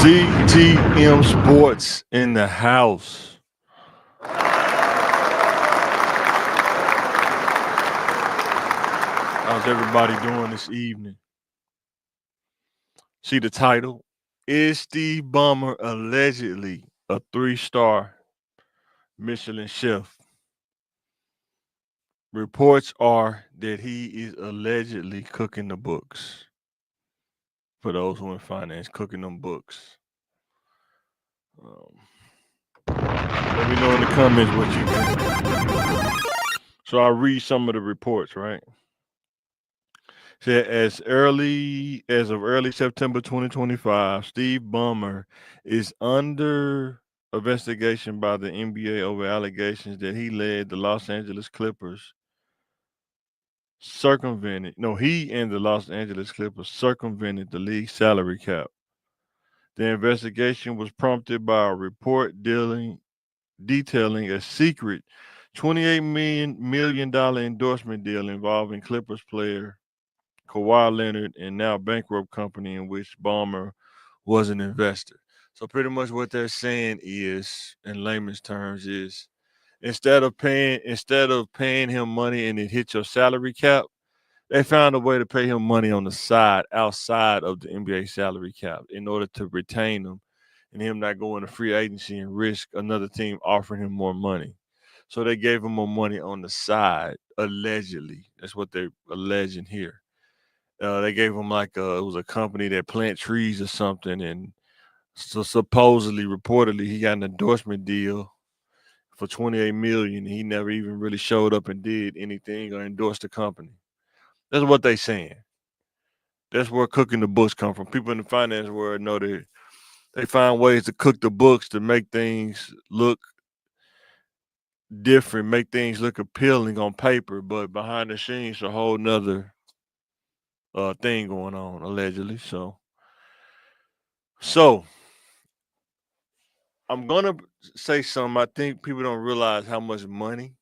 CTM Sports in the house. How's everybody doing this evening? See the title? Is Steve Ballmer allegedly a three-star Michelin chef? Reports are that he is allegedly cooking the books. For those who in finance, cooking them books. Um, Let me know in the comments what you think. So I'll read some of the reports, right? Said as of early September 2025, Steve Ballmer is under investigation by the NBA over allegations that he led the Los Angeles Clippers he and the Los Angeles Clippers circumvented the league salary cap. The investigation was prompted by a report detailing a secret $28 million endorsement deal involving Clippers player Kawhi Leonard and now bankrupt company in which Ballmer was an investor. So pretty much what they're saying is, in layman's terms, is instead of paying him money and it hit your salary cap, they found a way to pay him money on the side outside of the NBA salary cap in order to retain him and him not going to free agency and risk another team offering him more money. So they gave him more money on the side, allegedly. That's what they're alleging here. They gave him it was a company that plant trees or something, and so supposedly, reportedly, he got an endorsement deal for 28 million. He never even really showed up and did anything or endorsed the company. That's what they saying. That's where cooking the books come from. People in the finance world know that they find ways to cook the books to make things look different, make things look appealing on paper, but behind the scenes, a whole nother thing going on allegedly. So I'm gonna say something. I think people don't realize how much money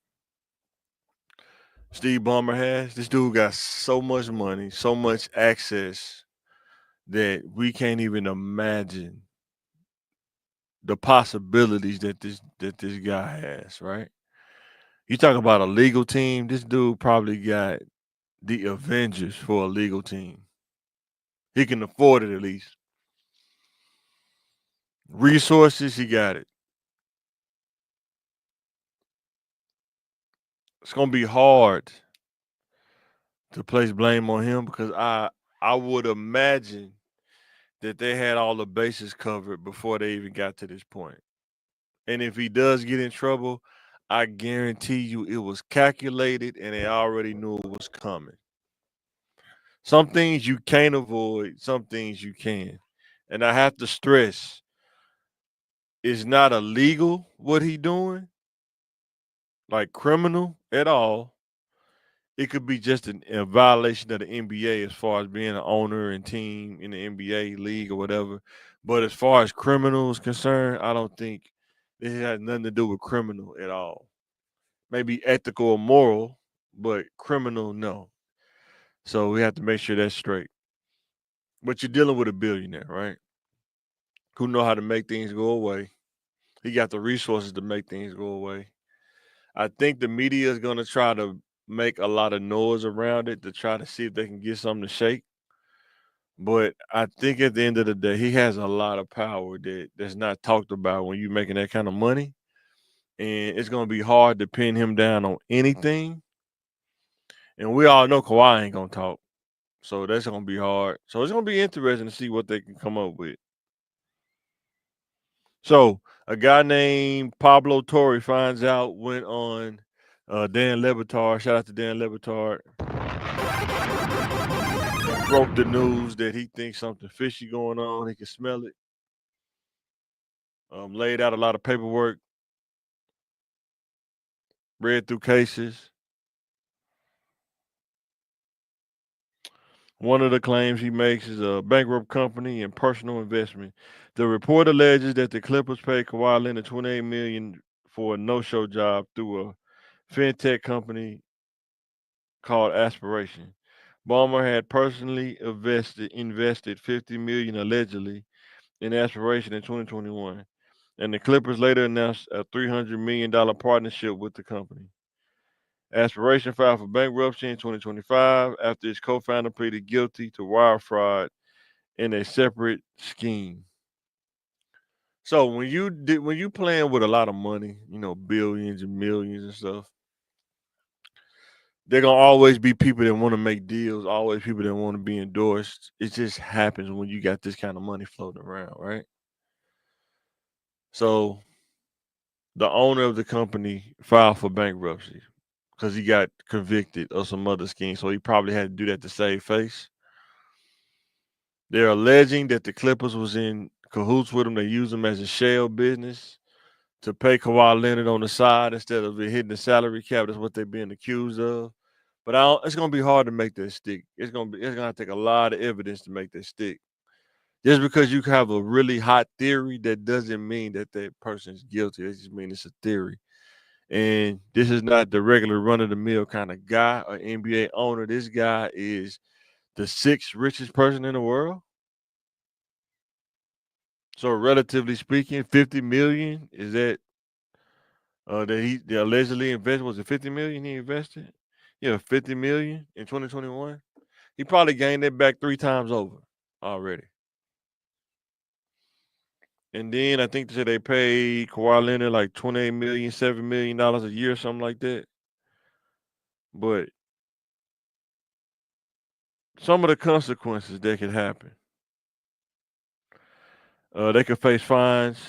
Steve Ballmer has. This dude got so much money, so much access that we can't even imagine the possibilities that this guy has, right? You talk about a legal team, this dude probably got the Avengers for a legal team. He can afford it at least. Resources, he got it. It's gonna be hard to place blame on him because I would imagine that they had all the bases covered before they even got to this point. And if he does get in trouble, I guarantee you it was calculated and they already knew it was coming. Some things you can't avoid, some things you can. And I have to stress, it's not illegal what he doing, like criminal at all. It could be just a violation of the NBA as far as being an owner and team in the NBA league or whatever. But as far as criminal is concerned, I don't think this has nothing to do with criminal at all. Maybe ethical or moral, but criminal, no. So we have to make sure that's straight. But you're dealing with a billionaire, right? Who know how to make things go away. He got the resources to make things go away. I think the media is going to try to make a lot of noise around it to try to see if they can get something to shake. But I think at the end of the day, he has a lot of power that's not talked about when you're making that kind of money. And it's going to be hard to pin him down on anything. And we all know Kawhi ain't going to talk. So that's going to be hard. So it's going to be interesting to see what they can come up with. So a guy named Pablo Torre finds out, went on Dan Lebatard. Shout out to Dan Lebatard. Broke the news that he thinks something fishy going on. He can smell it. Laid out a lot of paperwork, read through cases. One of the claims he makes is a bankrupt company and personal investment. The report alleges that the Clippers paid Kawhi Leonard $28 million for a no-show job through a fintech company called Aspiration. Ballmer had personally invested $50 million allegedly in aspiration in 2021, and the Clippers later announced a $300 million partnership with the company. Aspiration filed for bankruptcy in 2025 after its co-founder pleaded guilty to wire fraud in a separate scheme. So when you playing with a lot of money, billions and millions and stuff, there gonna always be people that want to make deals, always people that want to be endorsed. It just happens when you got this kind of money floating around, right? So the owner of the company filed for bankruptcy because he got convicted of some other scheme. So he probably had to do that to save face. They're alleging that the Clippers was in cahoots with him. They used him as a shell business to pay Kawhi Leonard on the side instead of it hitting the salary cap. That's what they're being accused of. But it's gonna be hard to make that stick. It's gonna take a lot of evidence to make that stick. Just because you have a really hot theory, that doesn't mean that that person's guilty. It just means it's a theory. And this is not the regular run of the mill kind of guy or NBA owner. This guy is the sixth richest person in the world. So relatively speaking, 50 million is that he allegedly invested. Was it 50 million he invested? Yeah, 50 million in 2021. He probably gained that back 3 times over already. And then I think they said they paid Kawhi Leonard like 28 million, $7 million a year, something like that. But some of the consequences that could happen. They could face fines.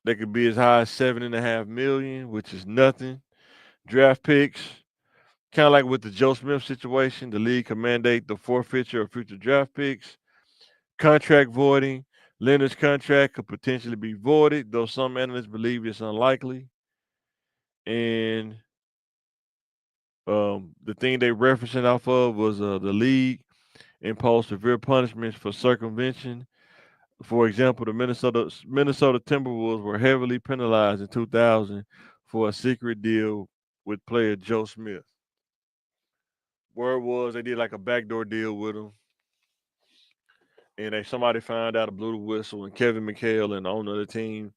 They could be as high as 7.5 million, which is nothing. Draft picks, kind of like with the Joe Smith situation, the league can mandate the forfeiture of future draft picks. Contract voiding. Leonard's contract could potentially be voided, though some analysts believe it's unlikely. And the thing they referencing off of was the league imposed severe punishments for circumvention. For example, the Minnesota Timberwolves were heavily penalized in 2000 for a secret deal with player Joe Smith. Word was they did like a backdoor deal with him, and somebody found out, blew the whistle, and Kevin McHale and the owner of the team,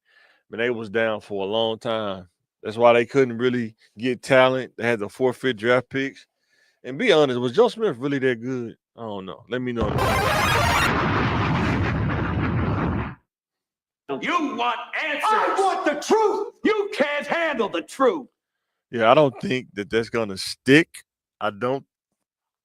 man, they was down for a long time. That's why they couldn't really get talent. They had to forfeit draft picks. And be honest, was Joe Smith really that good? I don't know. Let me know. You want answers. I want the truth. You can't handle the truth. Yeah, I don't think that that's gonna stick. I don't.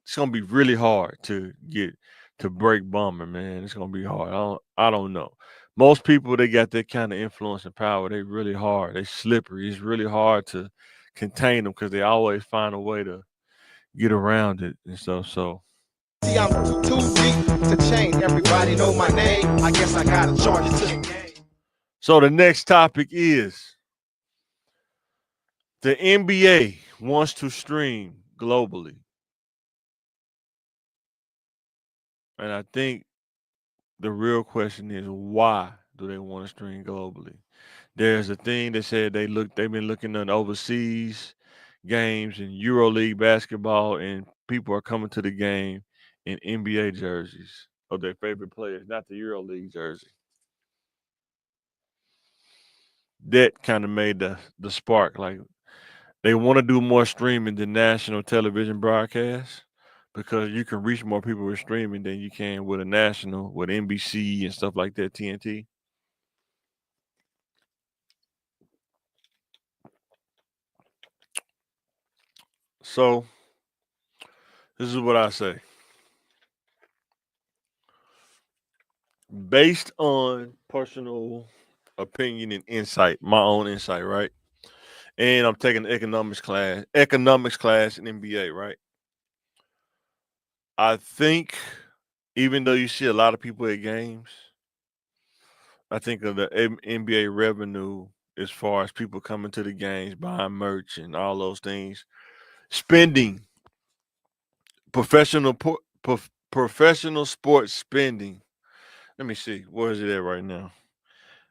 It's gonna be really hard to get to break Ballmer, man. It's gonna be hard. I don't know. Most people they got that kind of influence and power. They really hard. They slippery. It's really hard to contain them because they always find a way to get around it and stuff. So. See, I'm too deep to change. Everybody know my name. I guess I gotta charge it to the game. So the next topic is the NBA wants to stream globally. And I think the real question is why do they want to stream globally? There's a thing that said they've been looking at overseas games in EuroLeague basketball, and people are coming to the game in NBA jerseys of their favorite players, not the EuroLeague jersey. That kind of made the spark. Like they want to do more streaming than national television broadcasts because you can reach more people with streaming than you can with a national, with NBC and stuff like that, TNT. So this is what I say. Based on personal opinion and insight, my own insight, right? And I'm taking an economics class in NBA, right? I think even though you see a lot of people at games, I think of the NBA revenue as far as people coming to the games, buying merch and all those things, spending professional professional sports spending. Let me see, where is it at right now?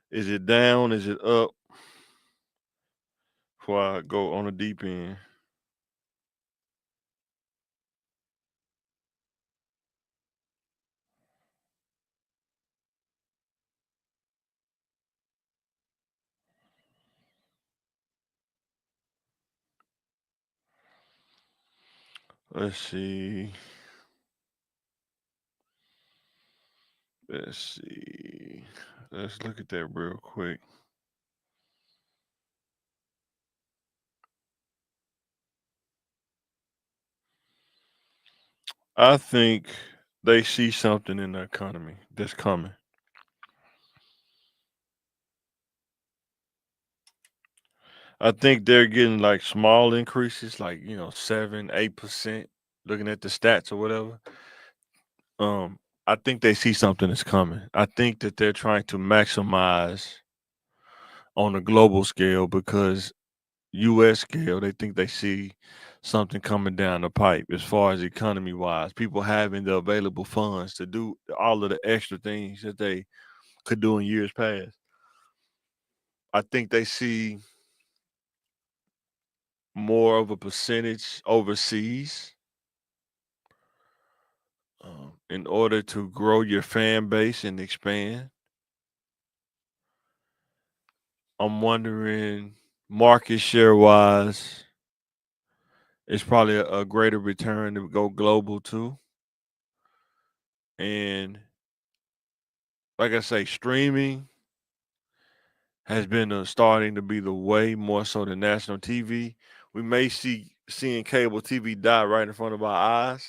Is it down? Is it up? Before I go on the deep end. Let's see. Let's see. Let's look at that real quick. I think they see something in the economy that's coming. I think they're getting like small increases, like 7, 8%. Looking at the stats or whatever. Um, I think they see something that's coming. I think that they're trying to maximize on a global scale because U.S. scale, they think they see something coming down the pipe as far as economy wise. People having the available funds to do all of the extra things that they could do in years past. I think they see more of a percentage overseas in order to grow your fan base and expand. I'm wondering, market share wise, it's probably a greater return to go global too. And like I say, streaming has been starting to be the way more so than national TV. We may see seeing cable TV die right in front of our eyes.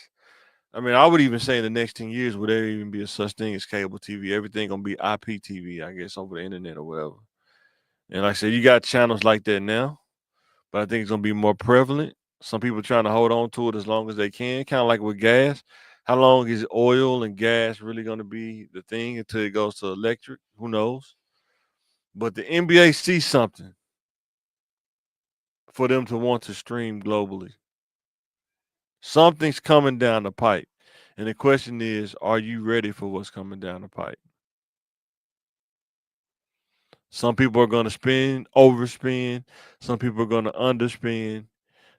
I mean, I would even say in the next 10 years, would there even be a such thing as cable TV? Everything gonna be IPTV, I guess, over the internet or whatever. And like I said, you got channels like that now, but I think it's gonna be more prevalent. Some people trying to hold on to it as long as they can, kind of like with gas. How long is oil and gas really gonna be the thing until it goes to electric? Who knows? But the NBA sees something for them to want to stream globally. Something's coming down the pipe. And the question is, are you ready for what's coming down the pipe? Some people are going to spend, overspend. Some people are going to underspend.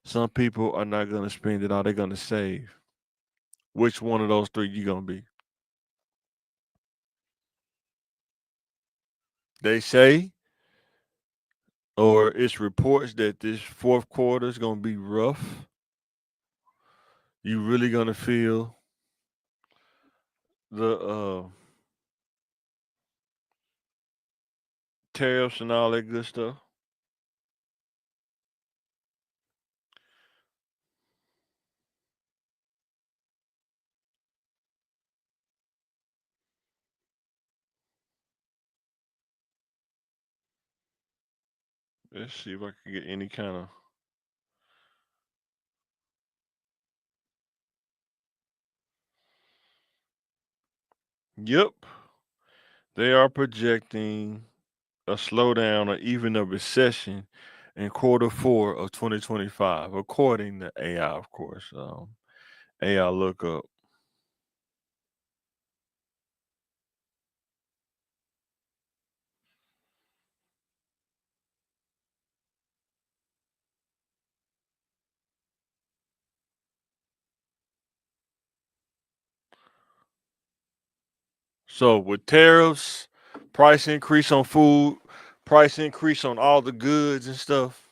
Some people are not going to spend it all. They're going to save. Which one of those three you going to be? They say, or it's reports that this fourth quarter is going to be rough. You really going to feel the tariffs and all that good stuff. Let's see if I can get any kind of. Yep. They are projecting a slowdown or even a recession in quarter four of 2025, according to AI, of course. AI lookup. So with tariffs, price increase on food, price increase on all the goods and stuff,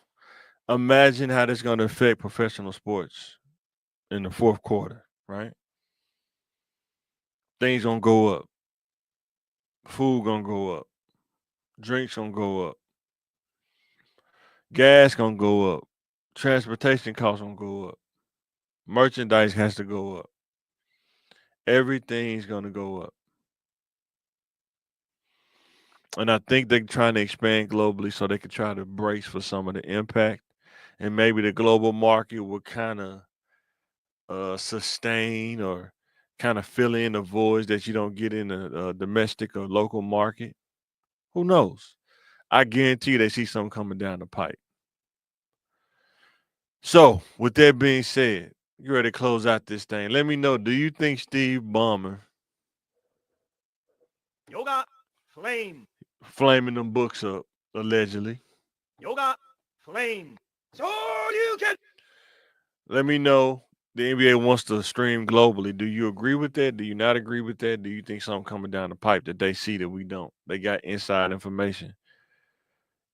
imagine how that's going to affect professional sports in the fourth quarter, right? Things gonna go up, food gonna go up, drinks gonna go up, gas gonna go up, transportation costs gonna go up, merchandise has to go up. Everything's gonna go up. And I think they're trying to expand globally so they can try to brace for some of the impact. And maybe the global market will kind of sustain or kind of fill in the voids that you don't get in the domestic or local market. Who knows? I guarantee you they see something coming down the pipe. So, with that being said, you ready to close out this thing? Let me know. Do you think Steve Ballmer Yoga flame. flaming them books up allegedly? Yoga flame. So you can. Let me know. The NBA wants to stream globally. Do you agree with that? Do you not agree with that? Do you think something coming down the pipe that they see that we don't? They got inside information.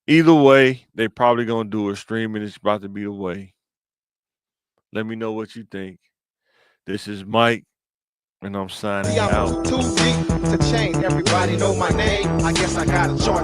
Either way, they probably gonna do it. Streaming is about to be the way. Let me know what you think. This is Mike, and I'm signing I'm out. too deep to change. Everybody know my name. I guess I gotta charge.